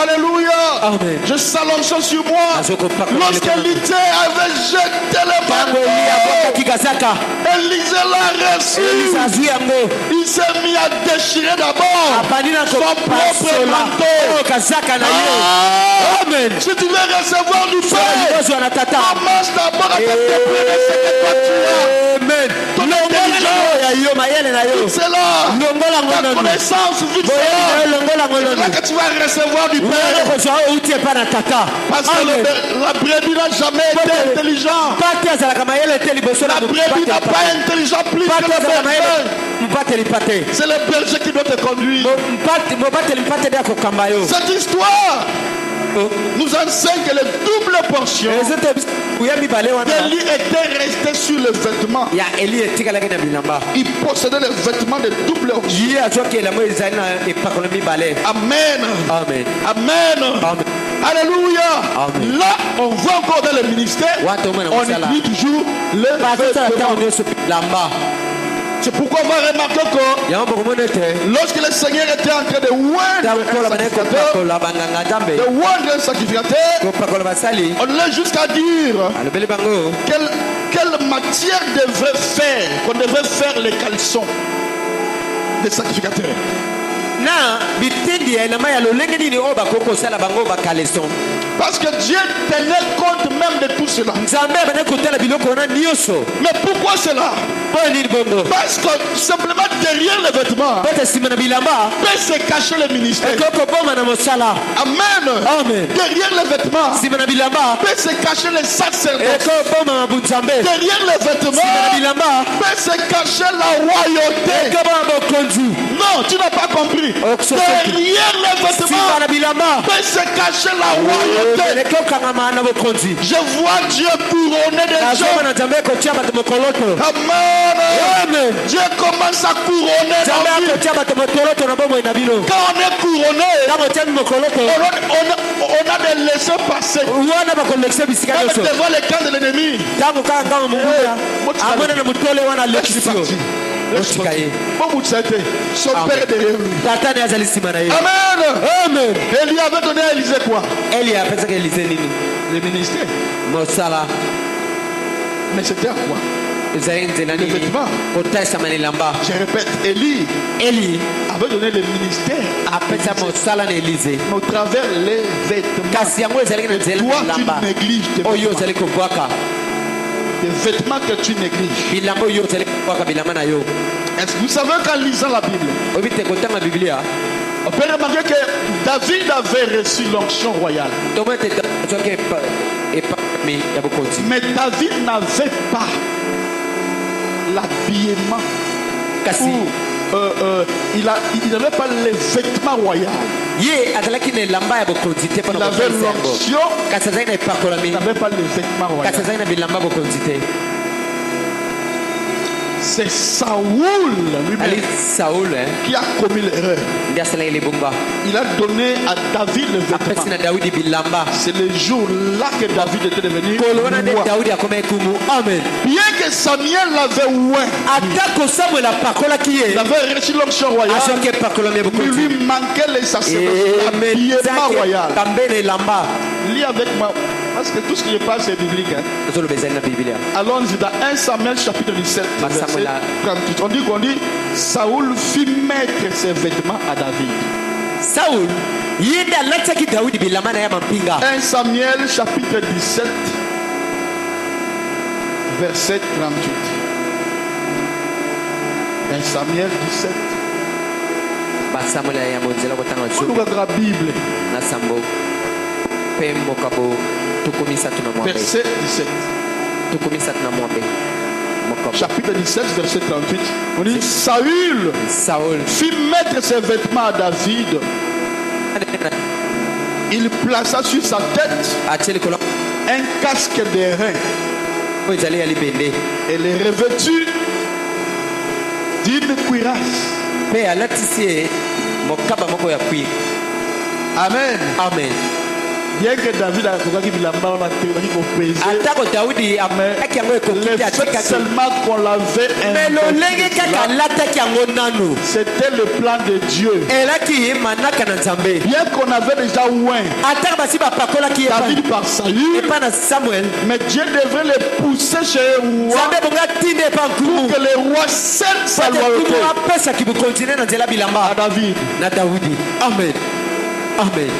Alléluia. Amen. Je sens l'onction sur moi. Lorsqu'Élisée avait jeté le manteau, Élisée l'a reçu. Il s'est mis à déchirer d'abord son propre manteau. Amen. Si tu veux recevoir du Père, commence d'abord à te préparer ce que toi tu as. Amen. Ton intelligence, c'est là. Ta connaissance, vite c'est là que tu vas recevoir du Père. Parce que la brebis n'a jamais été intelligente. La brebis n'a pas intelligent plus que le berger. C'est le berger qui doit te conduire. Cette histoire nous enseigne que les doubles portions d'Élie étaient restées sur le vêtement. Il possédait les vêtements de double portion. Amen. Amen. Amen. Alléluia. Amen. Là, on voit encore dans le ministère, on utilise toujours le vêtement. C'est pourquoi on va remarquer que lorsque le Seigneur était en train de oindre un sacrificateur, on allait jusqu'à dire quelle matière qu'on devrait faire les caleçons des sacrificateurs. Parce que Dieu tenait compte même de tout cela. Mais pourquoi cela? Parce que simplement derrière le vêtement peut se cacher le ministère. Amen. Amen. Derrière le vêtement peut se cacher le sacerdoce. Derrière le vêtement peut se cacher la royauté. Non, tu n'as pas compris. Derrière le vêtement peut se cacher la royauté. Je vois Dieu couronner des gens. Amen. Dieu commence à couronner. Quand on est couronné, on a des laissés passer. Quand devant les camps de l'ennemi, son père est derrière lui. Amen. Amen. Élie avait donné à Élisée quoi? Le ministère. Mais c'était à quoi? Le vêtement. Je répète, Élie avait donné le ministère au travers les vêtements. Toi tu négliges tes vêtements. Des vêtements que tu négliges. Est-ce que vous savez qu'en lisant la Bible, on peut remarquer que David avait reçu l'onction royale. Mais David n'avait pas l'habillement. Il n'avait pas les vêtements royaux. Il avait l'onction. Il n'avait pas les vêtements royaux. C'est Saoul lui-même qui a commis l'erreur. Il a donné à David le vêtement. C'est le jour-là que David était devenu roi. Bien que Samuel l'avait oint, il avait reçu l'onction royale. Il lui manquait les sacerdoces, l'habillement royal. Lis avec moi, parce que tout ce qui est pas c'est biblique. Allons-y dans 1 Samuel chapitre 17, verset 38. On dit Saoul fit mettre ses vêtements à David. 1 Samuel chapitre 17, verset 38. 1 Samuel 17. On ouvre la Bible. Verset 17. Chapitre 17, verset 38. On dit Saül fit mettre ses vêtements à David. Il plaça sur sa tête un casque d'airain et les revêtut d'une cuirasse. Amen. Amen. Bien que David a trouvé qu'il a pas pesé. Le fait seulement qu'on l'avait c'était le plan de Dieu. Bien qu'on avait déjà oint David par Saül, mais Dieu devrait le pousser chez le roi pour que le roi cède sa loyauté à David. Amen. Amen.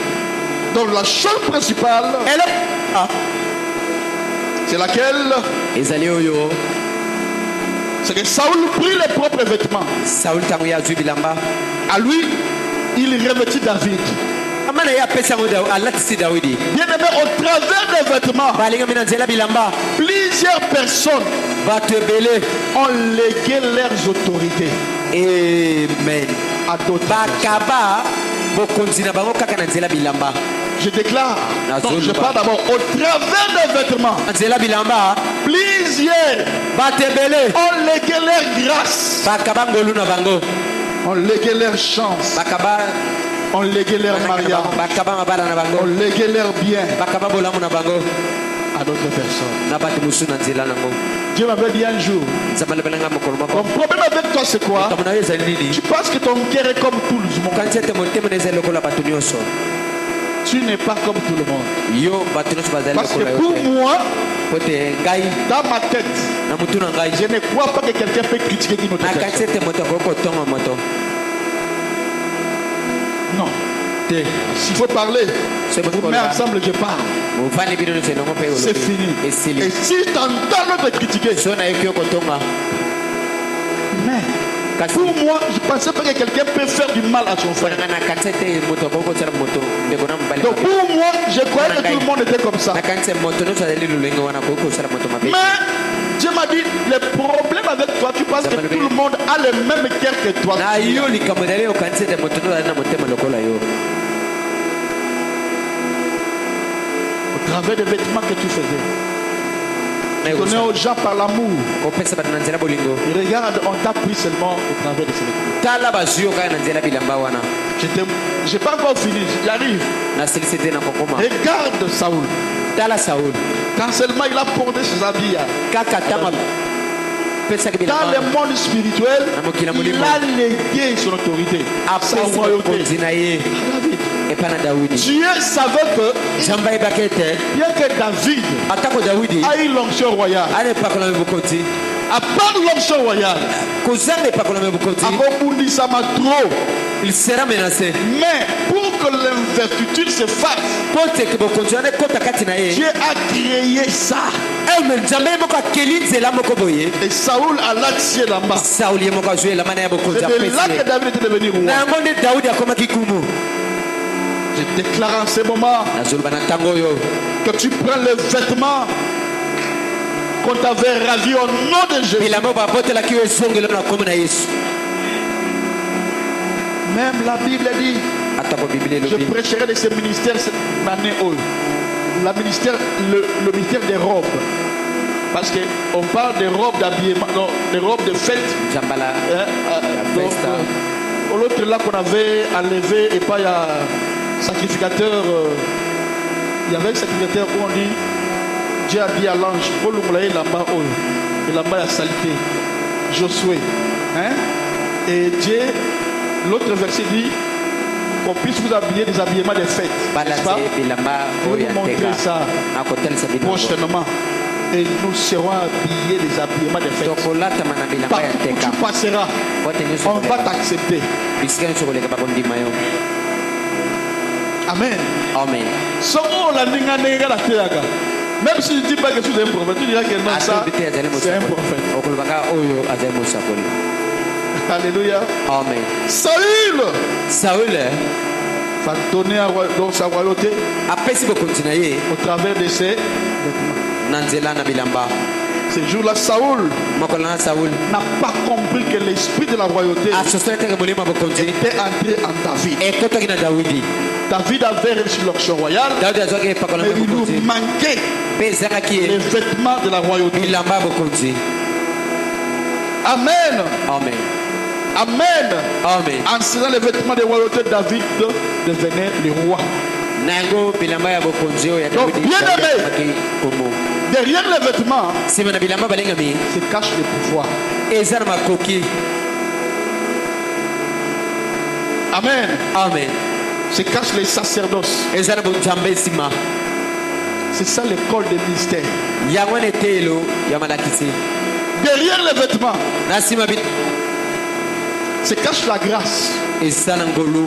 Donc la chose principale, c'est laquelle? C'est que Saül prit les propres vêtements. À lui, il revêtit David. Bien-aimé, au travers des vêtements, plusieurs personnes ont légué leurs autorités. Amen. À d'autres. Je déclare, donc je parle d'abord au travers des vêtements. Plusieurs ont légué leur grâce, ont légué leur chance, ont légué leur mariage, ont légué leur bien à d'autres personnes. Dieu m'avait dit un jour, ton problème avec toi c'est quoi? Tu penses que ton cœur est comme tout le monde. Tu n'es pas comme tout le monde. Parce que pour moi, dans ma tête, je ne crois pas que quelqu'un peut critiquer une autre personne. Non. S'il faut parler, on met ensemble, je parle. C'est fini. Et si tu entends l'autre critiquer, mais pour moi, je ne pensais pas que quelqu'un peut faire du mal à son frère. Donc pour moi, je croyais que tout le monde était comme ça. Mais Dieu m'a dit, le problème avec toi, tu penses que tout le monde a le même cœur que toi. Au travers des vêtements que tu faisais. Tu donnais aux gens par l'amour. Regarde, on t'a pris seulement au travers de ces vêtements. Je n'ai pas encore fini, j'arrive. Regarde Saül. Quand seulement il a porté ses habits, dans le monde spirituel, il a légué son autorité, sa royauté. Dieu savait que bien que David a eu l'onction royale, à part l'onction royale, il sera menacé. Mais pour que l'invertitude se fasse, Dieu a créé ça. Et Saül a laissé là-bas. C'est de là que David était devenu roi. Je déclare en ce moment que tu prends le vêtement qu'on t'avait ravi au nom de Jésus. Même la Bible dit, je prêcherai de ce ministère cette année. Le ministère des robes. Parce qu'on parle des robes d'habillement, des robes de fête. L'autre là qu'on avait enlevé et pas il y a sacrificateur. Il y avait un sacrificateur où on dit, Dieu a dit à l'ange, oh le moulay là-bas, oh, et là-bas il y a saleté. Josué. Et Dieu, l'autre verset dit, qu'on puisse vous habiller des habillements des fêtes. N'est-ce pas? Pour vous montrer ça prochainement. Et nous serons habillés des habillements des fêtes. Partout où tu passeras, on va t'accepter. Amen. Amen. Même si je ne dis pas que tu es un prophète, tu diras que non, ça, c'est un prophète. Alléluia. Amen. Saül va donner dans sa royauté au travers de ses vêtements. Ce jour-là, Saül n'a pas compris que l'esprit de la royauté était entré en David. David avait reçu l'onction royale, mais il lui manquait les vêtements de la royauté. Amen. Amen. Amen. Amen. En serrant les vêtements de royauté, David devenait le roi. nango bilamba ya bokonzi oyo ya Donc, Daudi bien aimé, komo derrière les vêtements sima na bilamba balengami se cache le pouvoir. eza na makoki. Amen. Amen. Se cache les sacerdoces. eza na bonzambe nsima. C'est ça l'école des mystères. yango wana etelo ya malakisi. Derrière les vêtements na nsima se cache la grâce. eza na ngolu.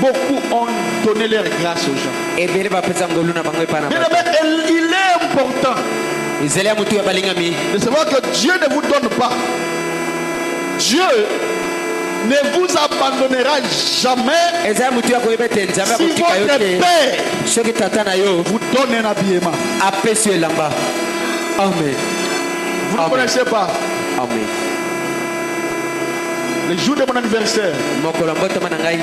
Beaucoup ont donné leur grâce aux gens. ebele bapesa ngolu na bango epa na Bien bato. aimé, il est important ezali ya motu ya balingami de savoir que Dieu ne vous donne pas. Dieu ne vous abandonnera jamais eza ya motu ya koyeba ete nzambe si akotika yo votre te Père soki tata na yo vous donne un habillement. apesi yo elamba. Amen. Vous ne Amen. connaissez pas. Amen. Le jour de mon anniversaire, mokolo ya mbotama na ngai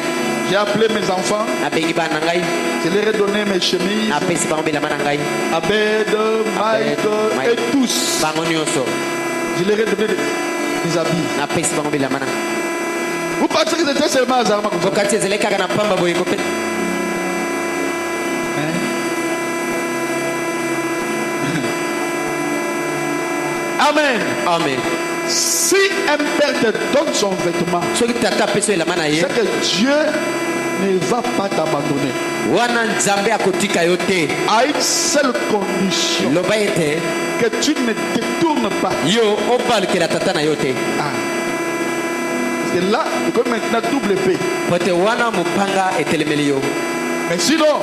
j'ai appelé mes enfants, nabengi bana na ngai je leur ai donné mes chemises, napesi bango bilamba na ngai Abed, Mike Mike. et tous. bango nyonso Je leur ai donné des habits. napesi bango bilamba na ngai. Vous pensez que c'était seulement hasard comme ça? okati ezali kaka na pamba boye kope. Amen. Amen. Si un père te donne son vêtement, soki tata apesi yo elamba na ye c'est que Dieu ne va pas t'abandonner. wana nzambe akotika yo te. À une seule condition, loba ete que tu ne te tournes pas. yo obalukela tata na yo te. Ah. Parce que là, c'est comme maintenant double paix. po ete wana mopanga etelemeli yo. Mais sinon,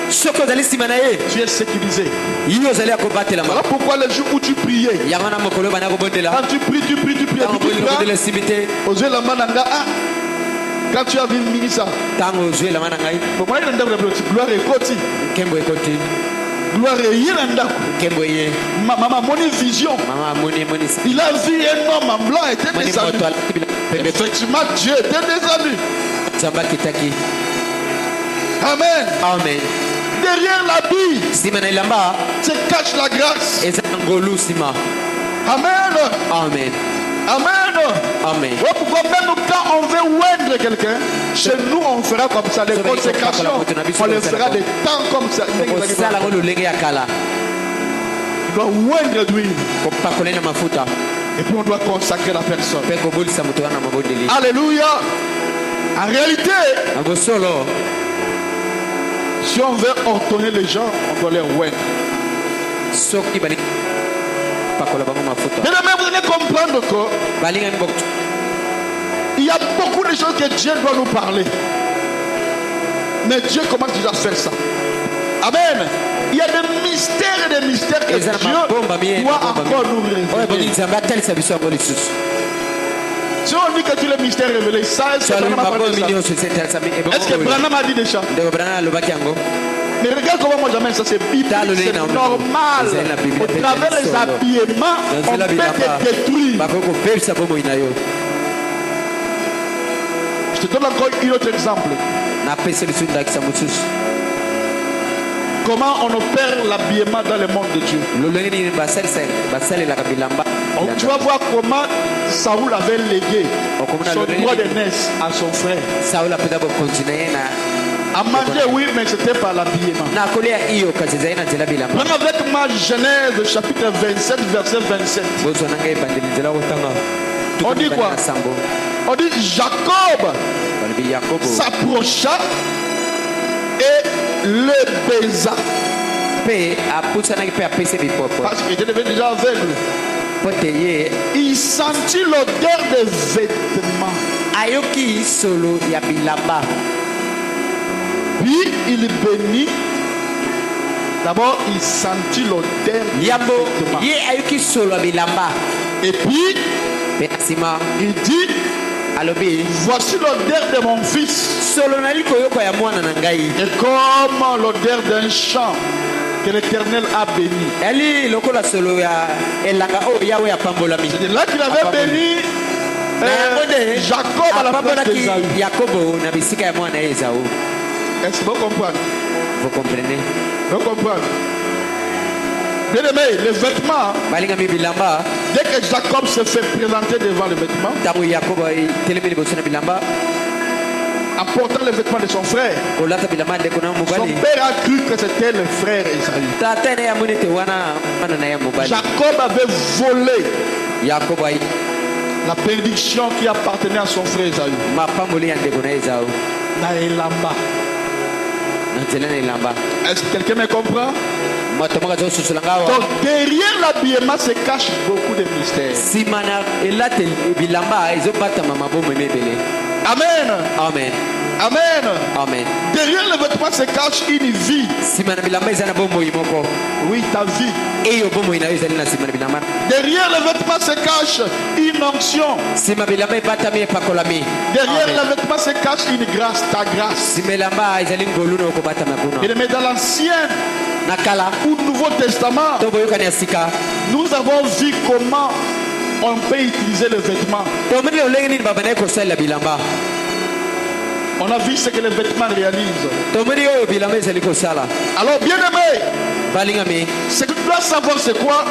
soki ozali nsima na ye tu es sécurisé. yo ozali akobatelama. Voilà pourquoi le jour où tu priais, yango wana mokolo bana kobondela quand tu pries, ntango et puis tu bolingo prends, kobondela esimi te. osez la main dans ah, quand tu as vu Minisa, ntango ozwi elamba na ngai comment il y a gloire et côté, nkembo ekoti gloire et il y a nkembo eye maman, mon vision. mama amoni emonisa Il a vu un homme en blanc et était moni descendu. moto alati bila pembe Effectivement, Dieu était descendu. nzambe akitaki. Amen. Amen. Derrière l'habit nsima na elamba se cache la grâce. eza na ngolu nsima. Amen. Amen. Amen. Amen. Ouais, pourquoi même quand on veut oindre quelqu'un, chez nous on fera comme ça, les consécrations, on les fera des temps comme ça. kosala ngo lolenge ya kala On doit oindre d'huile kopakole na mafuta et puis on doit consacrer la personne. mpe kobolisa moto wana na mabondeli. Alléluia. En réalité, na bosolo si on veut ordonner les gens, on doit les oindre. soki balingi pakola bango mafuta Mais vous allez comprendre que balingani bok il y a beaucoup de choses que Dieu doit nous parler. Mais Dieu commence déjà à faire ça. Amen. Il y a des mystères et des mystères que eza na Dieu mabomba mie doit encore nous oyo bongi révéler. nzambe atalisa biso yango lisusu. Si on dit que tous les mystères révélés, ça, est-ce que soalobi Branham a mabombi parlé de ça? nyonso esetalisa Est-ce que Branham a dit déjà? ndeko brana alobaki yango. Mais regarde comment moi j'amène ça, c'est biblique, c'est normal. Au travers les habillements, on peut te détruire. bakoki kopelisa bomoi na yo. Je te donne encore un autre exemple. napesi biso ndakisa mosusu Comment on opère l'habillement dans le monde de Dieu. lolenge nini basalelaka bilamba. Tu vas voir comment Saoul avait légué son droit d'aînesse à son frère. saula apesa bokonzi na ye na À manger, oui, mais c'était par l'habillement. na kolia iyo kasi ezali na nzela bilamba. Même avec ma Genèse, chapitre 27, verset 27. bozwa na ngai ebandeli nzela kotanga. On dit quoi? sango On dit Jacob balobi yakobo s'approcha et le baisa. mpe apusanaki mpe apesi bipopo Parce qu'il était devenu déjà aveugle. po te ye Il sentit l'odeur des vêtements. ayoki solo ya bilamba. Puis il bénit. D'abord, il sentit l'odeur des yambo vêtements. ye ayoki solo ya bilamba Et puis, mpe na nsima il dit, alobi voici l'odeur de mon fils. solo nali koyoka ya mwana na ngai. Et comme l'odeur d'un champ que l'Éternel a béni. yali lokola solo ya elanga oyo yawe apambolami. C'est là qu'il avait béni na yango nde Jacob à la place apambolaki d'Ésaü. yakobo na bisika ya mwana ya ezau. Est-ce que vous comprenez? vous comprenez. Vous comprenez? Bien aimé, les vêtements, balingami bilamba dès que Jacob se fait présenter devant les vêtements, ntango yakobo telemi liboso na bilamba en portant les vêtements de son frère. Son père a cru que c'était le frère Esaü. Jacob avait volé la bénédiction qui appartenait à son frère Esaü. Est-ce que quelqu'un me comprend? Donc derrière l'habillement se cache beaucoup de mystères. Amen. Amen. Amen. Amen. Derrière le vêtement se cache une vie. Oui, ta vie. Derrière le vêtement se cache une onction. Derrière le vêtement se cache une grâce, ta grâce. Et mais dans l'Ancien ou Nouveau Testament, nous avons vu comment on peut utiliser le vêtement. On a vu ce que les vêtements réalisent. Alors bien aimé, ce que tu dois savoir c'est quoi?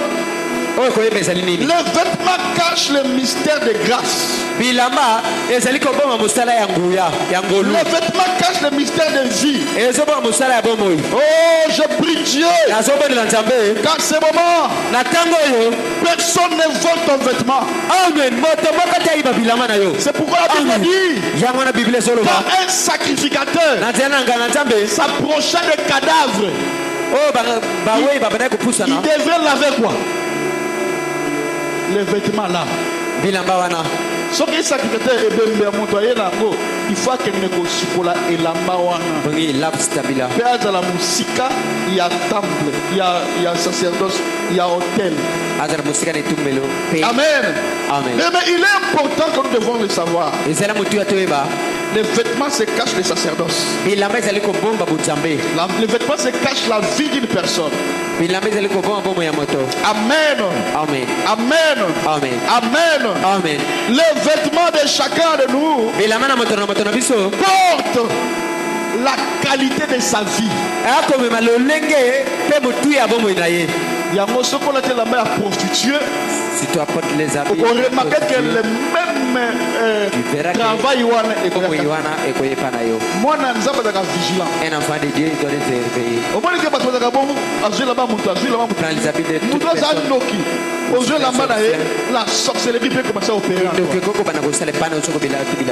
Le vêtement cache le mystère de grâce. Le vêtement cache le mystère de vie. Oh, je prie Dieu. Car ce moment, personne ne vole ton vêtement. C'est pourquoi la Bible dit, quand un sacrificateur s'approchait des cadavres, il devrait laver quoi? Les vêtements là. Ce qui est sacrificateur et il faut que nous soyons et lamba wana. Il y a la musique, il y a temple, il y a sacerdoce, il y a hôtel. Amen. Amen. Mais il est important que nous devons le savoir. Les vêtements se cachent le sacerdoce. Les vêtements se cachent la vie d'une personne. Amen. Amen. Amen. Amen. Amen. Amen. Amen. Les vêtements de chacun de nous portent la qualité de sa vie. Il y a un mot qu'on a dit la mère prostituée. Si tu apportes les habits, on remarque que le même travail moi je suis vigilant. Un enfant de Dieu doit être éveillé. Prends les habits la sorcellerie peut commencer à opérer.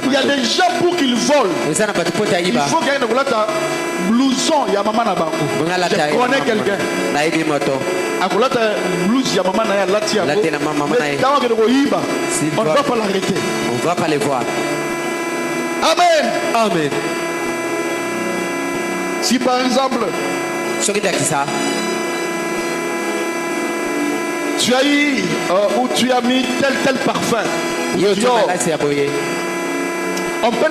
Il y a des gens pour qu'ils volent. Il faut qu'il y ait un blouson. Il y a maman là-bas. Je connais quelqu'un. On ne va pas l'arrêter. On ne va pas les voir. Amen. Amen. Si par exemple tu as eu ou tu as mis tel parfum, on peut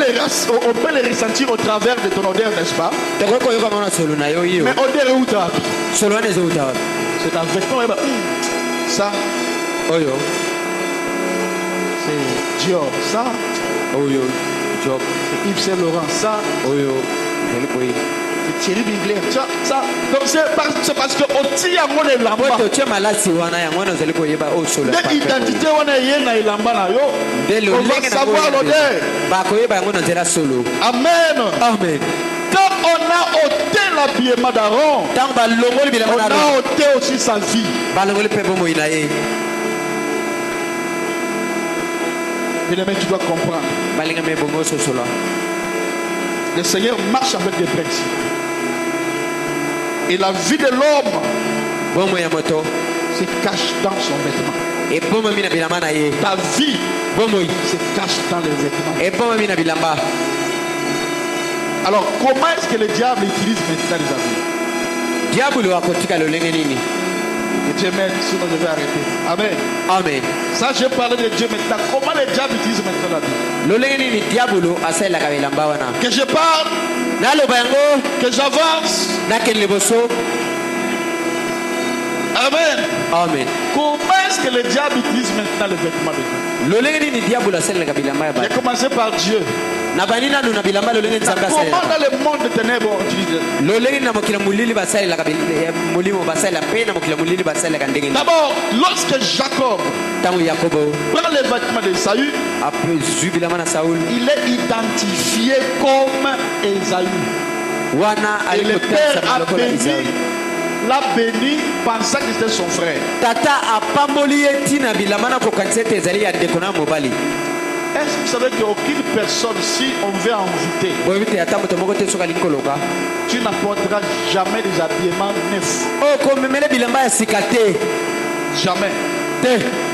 les ressentir au travers de ton odeur, n'est-ce pas? Mais odeur où t'as? C'est un vêtement. Ça, c'est Dior. Ça, c'est Yves Saint Laurent. Ça, c'est Thierry Mugler. Ça. Donc c'est parce que au tia mon elamba. L'identité on est yena elamba na yo. On va savoir l'odeur. Amen. Amen. Quand on a ôté l'habillement d'Aaron, on a ôté aussi sa vie. Bien aimé, tu dois comprendre. Le Seigneur marche avec des principes. Et la vie de l'homme se cache dans son vêtement. Ta vie se cache dans les vêtements. Alors, comment est-ce que le diable utilise maintenant les habits? Dieu m'aide, sinon je vais arrêter. Amen. Amen. Ça, je parle de Dieu maintenant. Comment le diable utilise maintenant la vie? Que je parle, que j'avance. Amen. Amen. Comment est-ce que le diable utilise maintenant le vêtement de Dieu? Il a commencé par Dieu. Comment dans le monde de ténèbres on utilise? D'abord, lorsque Jacob prend le vêtement de Saül, il est identifié comme Ésaü. Et le père l'a béni pensant que c'était son frère. Est-ce que vous savez qu'aucune personne, si on veut envoûter, tu n'apporteras jamais des habillements neufs? Jamais.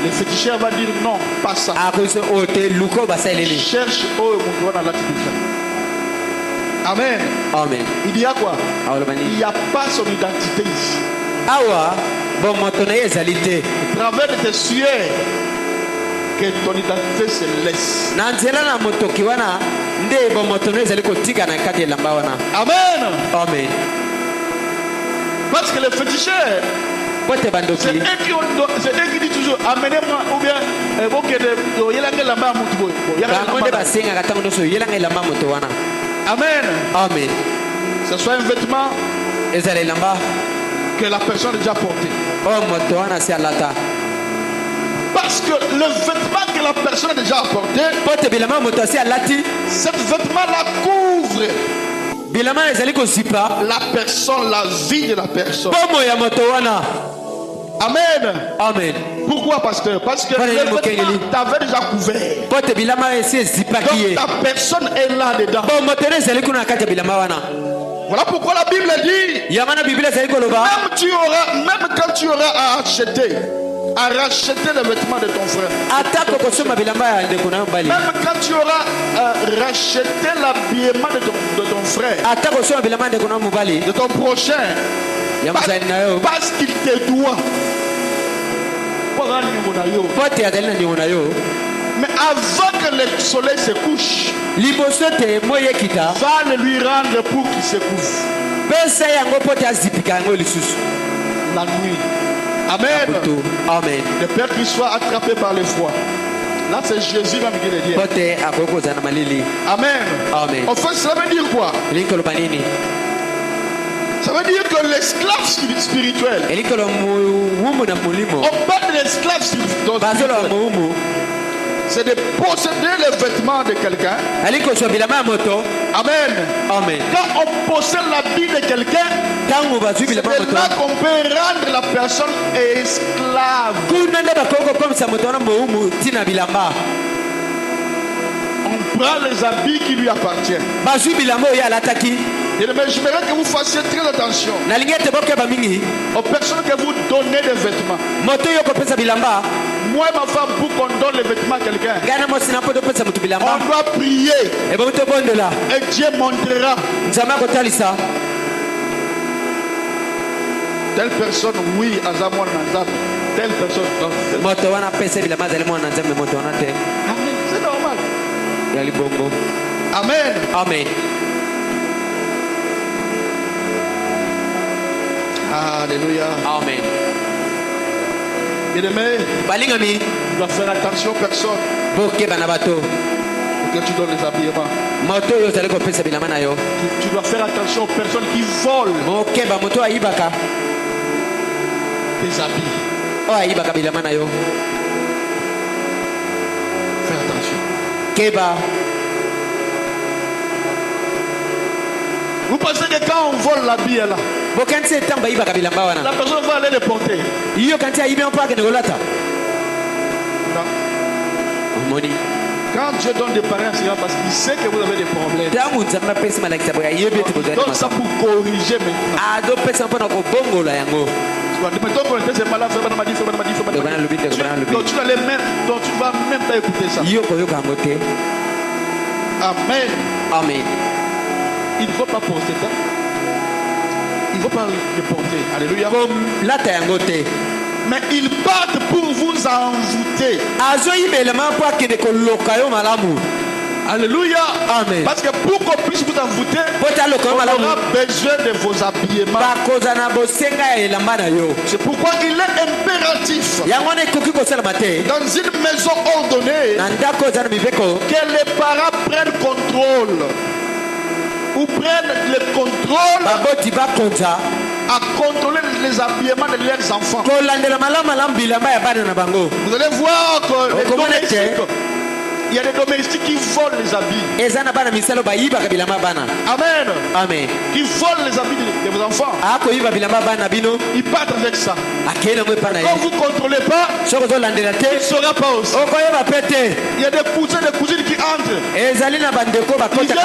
Le féticheur va dire non, pas ça. Cherche Amen. Amen. Il y a quoi? Il n'y a pas son identité ici. Au travers de tes sueurs, que ton identité se laisse. Amen. Amen. Parce que le féticheur, c'est eux qui disent toujours amenez-moi ou bien Amen. Amen. Ce soit un vêtement que la personne a déjà porté. Parce que le vêtement que la personne a déjà porté, ce vêtement-là couvre la personne, la vie de la personne. Amen. Amen. Pourquoi, pasteur? Parce que le vêtement t'avait déjà couvert. Donc ta personne est là dedans. Voilà pourquoi la Bible dit, même quand tu auras à racheter le vêtement de ton frère, même quand tu auras à racheter l'habillement de ton frère, de ton prochain, parce qu'il te doit. Mais avant que le soleil se couche, va le lui rendre pour qu'il se couche la nuit. Amen. Amen. Le Père qui soit attrapé par le froid. Là, c'est Jésus même qui le dit. Amen. Amen. En fait, ça veut dire quoi? Ça veut dire que l'esclave spirituel, on parle de l'esclave spirituel, c'est de posséder les vêtements de quelqu'un. Amen. Amen. Quand on possède l'habit de quelqu'un, c'est là qu'on peut rendre la personne esclave. On prend les habits qui lui appartiennent. Mais j'aimerais que vous fassiez très attention aux personnes que vous donnez des vêtements. Moi et ma femme, pour qu'on donne les vêtements à quelqu'un, on doit prier. Et Dieu montrera. Telle personne, oui, Azamon Nazam. Telle personne, non. Amen. C'est normal. Amen. Amen. Alléluia. Amen. Bien-aimé, tu dois faire attention aux personnes que tu donnes les habillements. Tu dois faire attention aux personnes qui volent tes habits. Fais attention. Vous pensez que quand on vole l'habit là, la personne va aller le porter? Non. Quand Dieu donne des parents, c'est parce qu'il sait que vous avez des problèmes. Donc ça pour corriger maintenant. Donc tu vas même pas écouter ça. Amen. Amen. Il ne faut pas porter ça. Il ne faut pas le porter. Alléluia. Mais ils partent pour vous envoûter. Alléluia. Amen. Parce que pour qu'on puisse vous envoûter, on aura besoin de vos habillements. C'est pourquoi il est impératif dans une maison ordonnée que les parents prennent contrôle ou prennent le contrôle à contrôler les habillements de leurs enfants. Vous allez voir que les domestiques, il y a des domestiques qui volent les habits. Amen. Amen. Qui volent les habits de vos enfants. Ils partent avec ça. Quand vous ne contrôlez pas, il ne sera pas aussi. Il y a des cousins et des cousines qui entrent.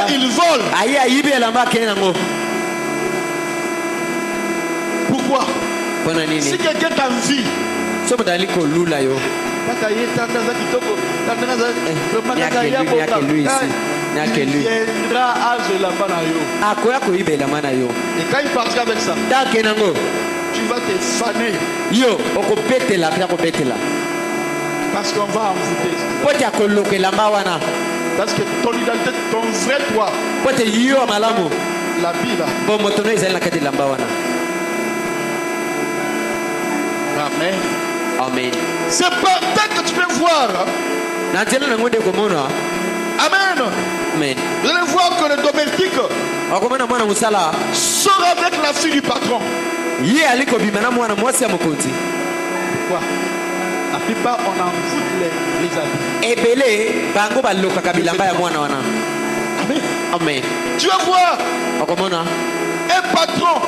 Ils volent. Pourquoi? Si quelqu'un t'envie, il viendra à Zelabanayo. Et quand il partira avec ça, tu vas te faner. Parce qu'on va envoûter. Parce que ton identité, ton vrai toi, la Bible. Amen. Amen. C'est par que tu peux voir. Amen. Amen. Vous allez voir que le domestique sort avec la fille du patron. Pourquoi? La plupart on envoûte les habits. Amen. Amen. Tu vas voir un patron,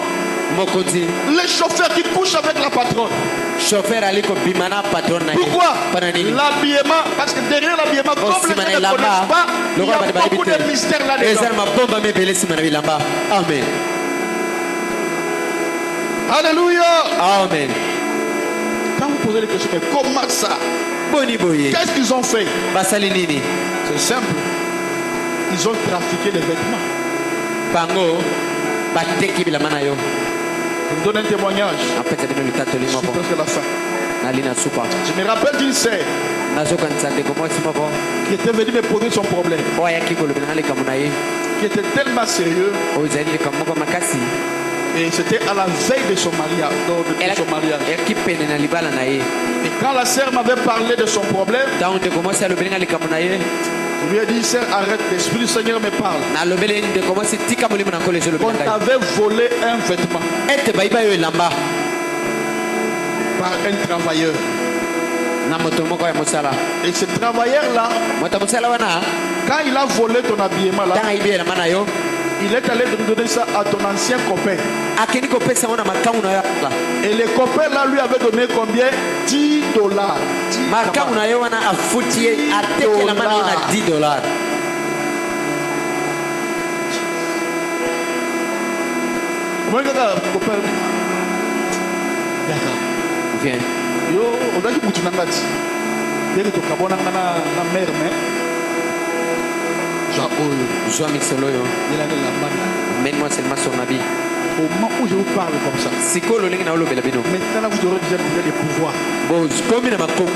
les chauffeurs qui couchent avec la patronne. Pourquoi? L'habillement, parce que derrière l'habillement, comme les gens ne connaissent pas, il y a beaucoup de mystères là-dedans. Amen. Alléluia. Amen. Quand vous posez les questions, mais comment ça? Qu'est-ce qu'ils ont fait? C'est simple. Ils ont trafiqué des vêtements. Je vous donne un témoignage. Je suis presque à la fin. Je me rappelle d'une sœur qui était venue me poser son problème, qui était tellement sérieux, et c'était à la veille de son mariage. Et quand la sœur m'avait parlé de son problème, je lui ai dit, sœur, arrête, l'Esprit du Seigneur me parle. On t'avait volé un vêtement par un travailleur. Et ce travailleur-là, quand il a volé ton habillement là, il est allé donner ça à ton ancien copain. Et le copain là lui avait donné combien? $10. Viens. Yo, on a dit que tu n'as pas dit. Dès que tu as na mère, mais mets-moi seulement son habit. Au moment où je vous parle comme ça, maintenant vous aurez déjà les pouvoirs.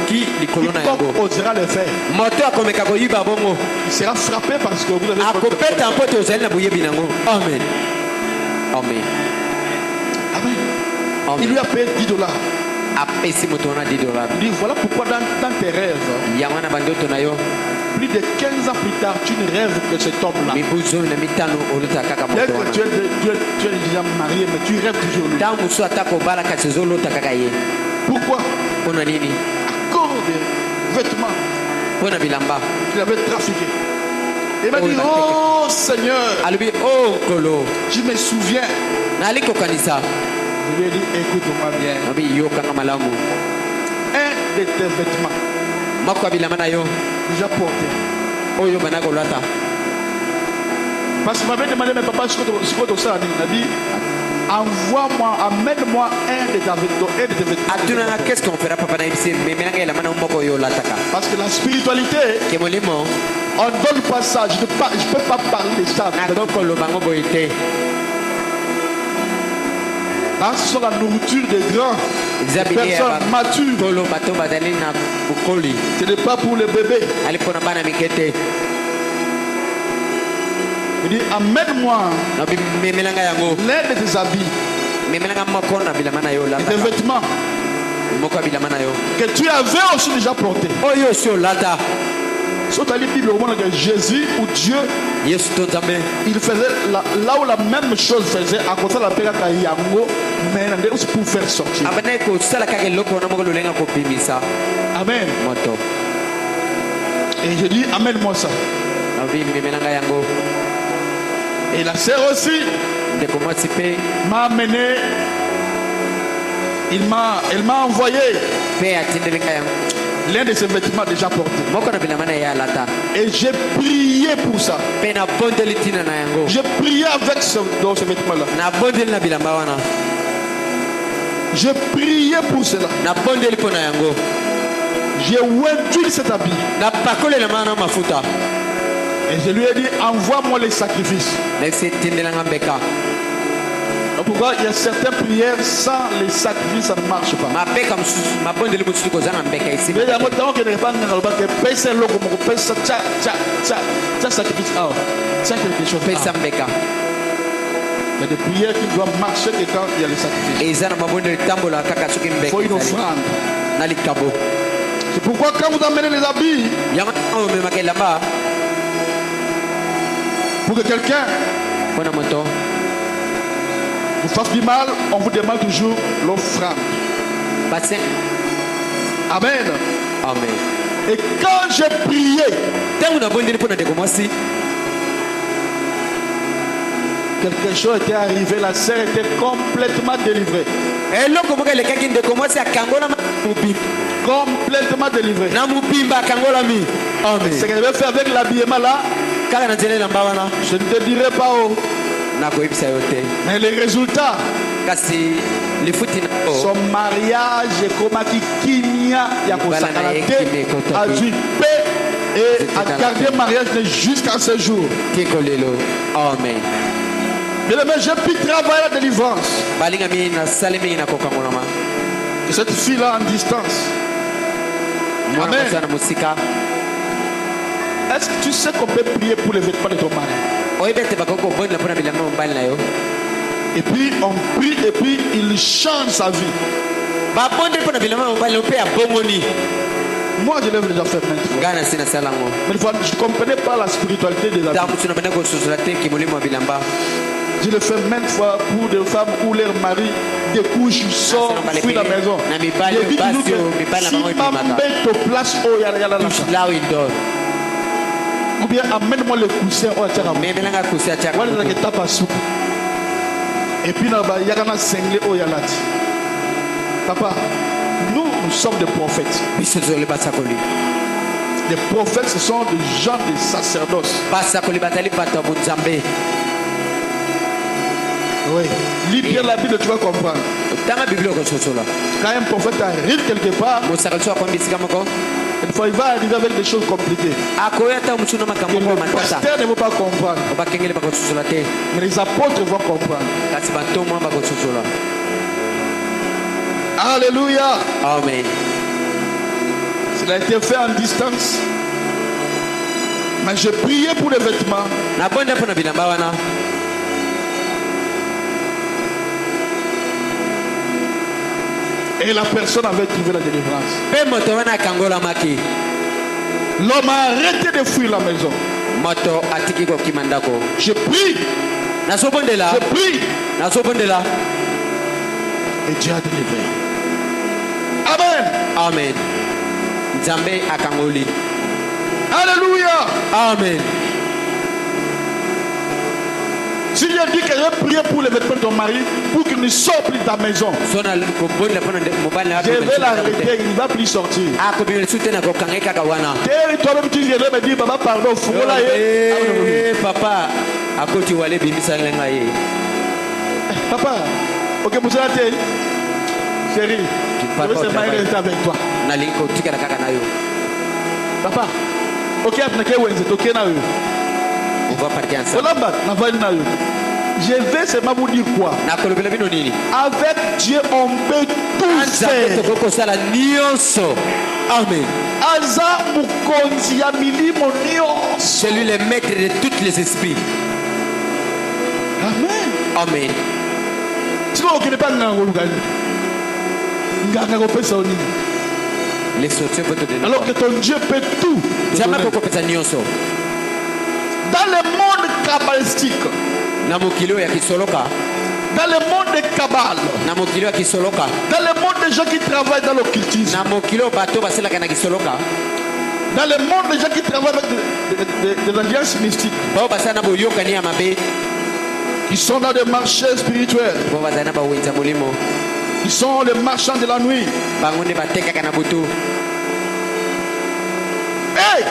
Quiconque osera le faire, il sera frappé parce que vous avez Amen. Amen. Amen. Il lui a payé $10. Il dit voilà pourquoi dans tes rêves, plus de 15 ans plus tard, tu ne rêves que cet homme-là. Dès que tu es déjà marié, mais tu rêves toujours lui. Pourquoi? À cause des vêtements qu'il avait trafiqués. Il m'a dit, oh Seigneur, je me souviens. Je lui ai dit, écoute-moi bien. Un de tes vêtements déjà porté. Parce qu'il m'avait demandé, mais papa, ce que tu as dit, envoie-moi, amène-moi un de tes vêtements. Qu'est-ce qu'on fera, papa? Parce que la spiritualité, on ne donne pas ça. Je ne peux pas parler de ça. Là, ce sont la nourriture des grands, des personnes matures. Ce n'est pas pour les bébés. Il dit, amène-moi l'un de tes habits, et tes vêtements que tu avais aussi déjà portés. Sur ta Bible, au moment que Jésus ou Dieu, il faisait là où la même chose faisait à côté de la paix Yango, mais pour faire sortir. Amen. Et je dis, amène-moi ça. Et la sœur aussi m'a amené, elle m'a envoyé l'un de ses vêtements déjà portés. Et j'ai prié pour ça. J'ai prié avec ce vêtement-là. J'ai prié pour cela. J'ai oint cet habit. Et je lui ai dit, envoie-moi les sacrifices. Pourquoi il y a certaines prières sans les sacrifices, ça ne marche pas. Il y a des prières qui doivent marcher que quand il y a les sacrifices. Il faut une offrande. C'est pourquoi quand vous amenez les habits, pour que quelqu'un vous fasse du mal, on vous demande toujours l'offrande. Amen. Amen. Et quand j'ai prié, quelque chose était arrivé, la sœur était complètement délivrée. Complètement délivrée. Ce qu'elle avait fait avec l'habillement là, je ne te dirai pas où. Mais les résultats, son mariage est comme Kinya a dû paix et a gardé le mariage jusqu'à ce jour. Amen. Mais j'ai pu travailler la délivrance. Et cette fille-là en distance. Amen. Est-ce que tu sais qu'on peut prier pour les vêtements de ton mari? Et puis on prie et puis il change sa vie. Moi je l'ai déjà fait maintenant. Mais je ne comprenais pas la spiritualité des habits. Je le fais maintes fois pour des femmes où leur mari découche, sort, fuit la maison. Je dis toujours que si ma bête place où il y a ou bien amène-moi le coussin au Tchara. Et puis il y a un cinglé au Yalati. Papa, nous sommes des prophètes. Les prophètes, ce sont des gens des sacerdoces. Oui. Lis bien la Bible, tu vas comprendre. Quand un prophète arrive quelque part, il va arriver avec des choses compliquées. Le pasteur ne veut pas comprendre. Mais les apôtres vont comprendre. Alléluia. Amen. Cela a été fait en distance. Mais j'ai prié pour les vêtements. Et la personne avait trouvé la délivrance. L'homme a arrêté de fuir la maison. Je prie. Je prie. Et Dieu a délivré. Amen. Amen. Alléluia. Amen. Si je dis que je prie pour les vêtements de ton mari, pour qu'il ne sorte plus de ta maison, je vais l'arrêter, il ne va plus sortir. Toi-même tu viendrais me dire, papa, pardon, papa, papa, ok, vous êtes chérie, je vais seulement rester avec toi. Papa, ok, on va partir ensemble. Je vais seulement vous dire quoi? Avec Dieu, on peut tout faire. Amen. C'est lui le maître de tous les esprits. Amen. Amen. Tu vois, on ne pas Les sorties peuvent te donner. alors que ton Dieu peut tout. Jamais beaucoup peut t'annoncer. Dans le monde kabbalistique, Na mokilo ya kisoloka. dans le monde de Kabbale, Na mokilo ya kisoloka. dans le monde des gens qui travaillent dans l'occultisme, Na mokilo bato basela kana kisoloka. dans le monde des gens qui travaillent avec des alliances mystiques, Bao basana boyoka ni amabe. qui sont dans des marchés spirituels, Bao basana ba wenza molimo. qui sont les marchands de la nuit. Bangonde bateka kana butu. Hey,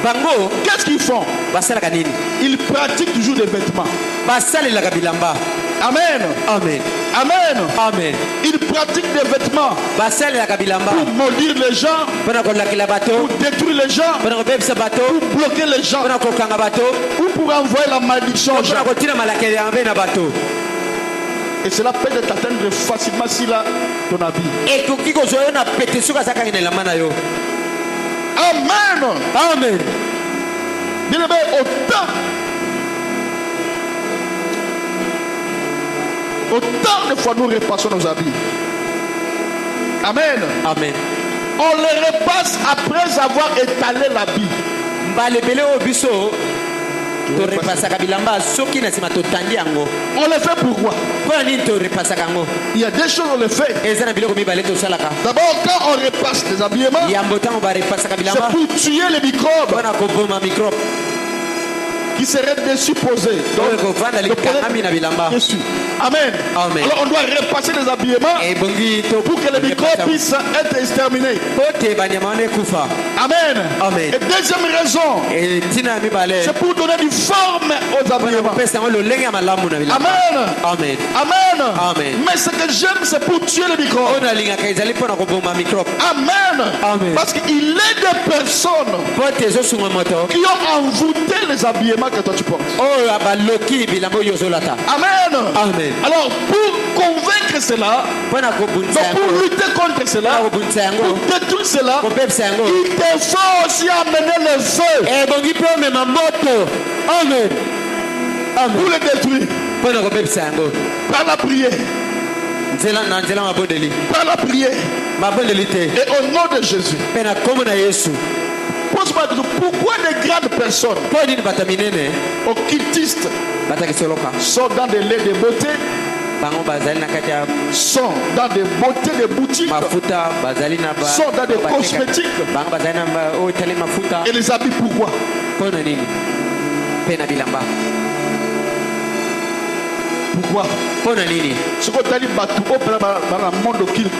Bango qu'est-ce qu'ils font? basala kanini? Ils pratiquent toujours des vêtements. Basali la kabilamba. Amen. Amen. Amen. Amen. Ils pratiquent des vêtements Basali la kabilamba. pour maudire les gens, Pona ko lakila bato. pour détruire les gens, Pona ko bebisa bato. pour bloquer les gens, Pona ko kanga bato. ou pour envoyer la malédiction aux gens. Pona ko tina malakeli ambe na bato. Et cela peut t'atteindre facilement si là ton habit. Et koki ko zoyo na pete suka saka ina la mana yo. Amen. Amen. Bien aimé, autant de fois nous repassons nos habits. Amen. Amen. On les repasse après avoir étalé l'habit. Mbalebele obiso to repasaka bilamba soki na sima to tandi yango. On le fait pourquoi? Pona nini to repasaka yango? Il y a des choses on le fait. Eza na biloko mibale to salaka. D'abord, quand on repasse les habillements, Yambo tango ba repasaka c'est bilamba. pour tuer les microbes Pona ko boma microbe. qui seraient présupposés. Donc ko vanda le problème likanga mina bilamba. est dessus. Amen. Amen. Alors on doit repasser les habillements Et bongi to pour que les microbes puissent être exterminés. pote banyama ne kufa. Amen. Amen. Et deuxième raison, Et tina mibale. c'est pour donner du forme aux Pona habillements. ko pesa ngo lolenge ya malamu na bilamba. Amen. Amen. Amen. Amen. Mais ce que j'aime, c'est pour tuer les microbes. Ona lingaka ezali pona ko boma microbe. Amen. Amen. Parce qu'il est des personnes Pote ezosunga moto. qui ont envoûté les habillements que toi tu portes. Oyo abaloki bilamba oyo ozolata. Amen. Amen. Alors, pour convaincre cela, Pona kobundisa donc pour yango. lutter contre cela, Pona kobundisa yango. pour détruire cela, Kobebisa yango. il te faut aussi amener le feu Ebongi mpe omema moto. Amen. pour Amen. le détruire. Pona kobebisa yango. Par la prière. Nzela na nzela mabondeli. Par la prière. Mabondeli te. Et au nom de Jésus. Mpe na kombo na Yesu. Pose-moi la question, pourquoi des grandes personnes Mpo nini bato minene occultistes batakisoloka sont dans des laits de beauté, bango bazali na kati ya sont dans des beautés de boutiques, mafuta bazali na ba sont dans des bateka- cosmétiques bango bazali na oyo etali mafuta et les habits pourquoi? mpo na nini mpe na bilamba Pourquoi? mpo na nini Ce qu'on dit, dans le monde occulte,